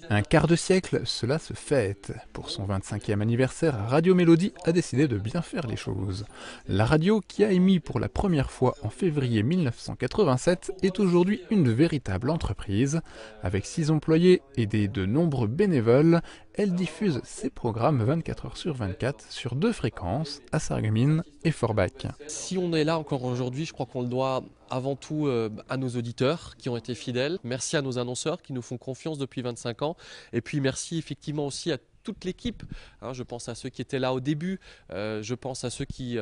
Un quart de siècle, cela se fête. Pour son 25e anniversaire, Radio Mélodie a décidé de bien faire les choses. La radio, qui a émis pour la première fois en février 1987, est aujourd'hui une véritable entreprise. Avec 6 employés aidés de nombreux bénévoles, elle diffuse ses programmes 24 heures sur 24 sur 2 fréquences, à Sarreguemines et Forbach. Si on est là encore aujourd'hui, je crois qu'on le doit avant tout à nos auditeurs qui ont été fidèles. Merci à nos annonceurs qui nous font confiance depuis 25 ans. Et puis merci effectivement aussi à toute l'équipe. Je pense à ceux qui étaient là au début, je pense à ceux qui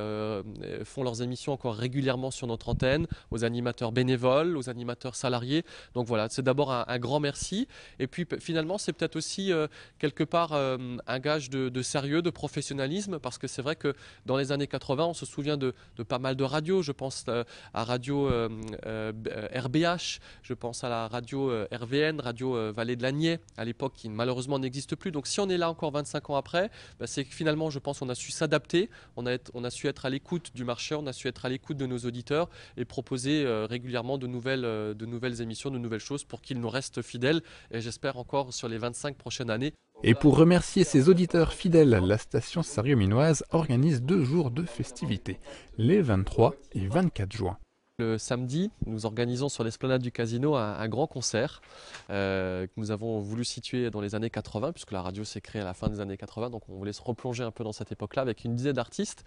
font leurs émissions encore régulièrement sur notre antenne, aux animateurs bénévoles, aux animateurs salariés. Donc voilà, c'est d'abord un grand merci. Et puis finalement, c'est peut-être aussi quelque part un gage de sérieux, de professionnalisme, parce que c'est vrai que dans les années 80, on se souvient de pas mal de radios. Je pense à Radio RBH, je pense à la radio RVN, Radio Vallée de l'Agnier, à l'époque qui malheureusement n'existe plus. Donc si on est là encore 25 ans après, c'est que finalement, je pense qu'on a su s'adapter, on a su être à l'écoute du marché, on a su être à l'écoute de nos auditeurs et proposer régulièrement de nouvelles émissions, de nouvelles choses pour qu'ils nous restent fidèles et j'espère encore sur les 25 prochaines années. Et pour remercier ses auditeurs fidèles, la station sarregueminoise organise 2 jours de festivités, les 23 et 24 juin. Le samedi, nous organisons sur l'esplanade du Casino un grand concert que nous avons voulu situer dans les années 80, puisque la radio s'est créée à la fin des années 80, donc on voulait se replonger un peu dans cette époque-là avec une dizaine d'artistes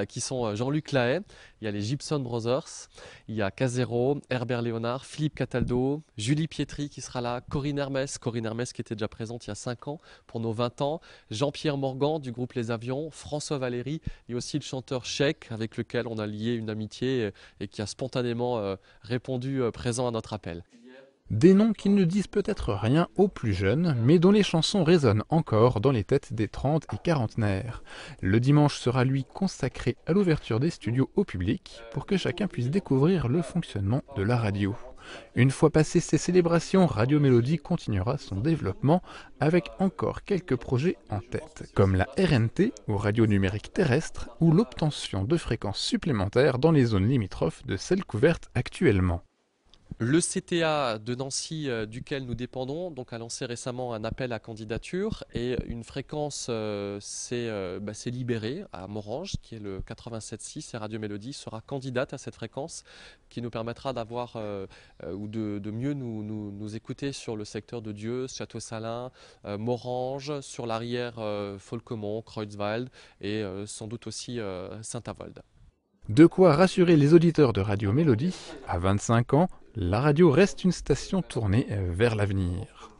qui sont Jean-Luc Lahaye, il y a les Gibson Brothers, il y a Casero, Herbert Léonard, Philippe Cataldo, Julie Pietri qui sera là, Corinne Hermès qui était déjà présente il y a 5 ans pour nos 20 ans, Jean-Pierre Morgan du groupe Les Avions, François Valéry et aussi le chanteur Cheikh avec lequel on a lié une amitié et qui a spontanément répondu présent à notre appel. Des noms qui ne disent peut-être rien aux plus jeunes, mais dont les chansons résonnent encore dans les têtes des 30 et quarantenaires. Le dimanche sera lui consacré à l'ouverture des studios au public pour que chacun puisse découvrir le fonctionnement de la radio. Une fois passées ces célébrations, Radio Mélodie continuera son développement avec encore quelques projets en tête, comme la RNT ou radio numérique terrestre ou l'obtention de fréquences supplémentaires dans les zones limitrophes de celles couvertes actuellement. Le CTA de Nancy, duquel nous dépendons, donc a lancé récemment un appel à candidature et une fréquence s'est libérée à Morange, qui est le 87.6 et Radio Mélodie sera candidate à cette fréquence qui nous permettra d'avoir ou de mieux nous écouter sur le secteur de Dieu, Château-Salins, Morange, sur l'arrière Folquemont, Creutzwald et sans doute aussi Saint-Avold. De quoi rassurer les auditeurs de Radio Mélodie, à 25 ans, la radio reste une station tournée vers l'avenir.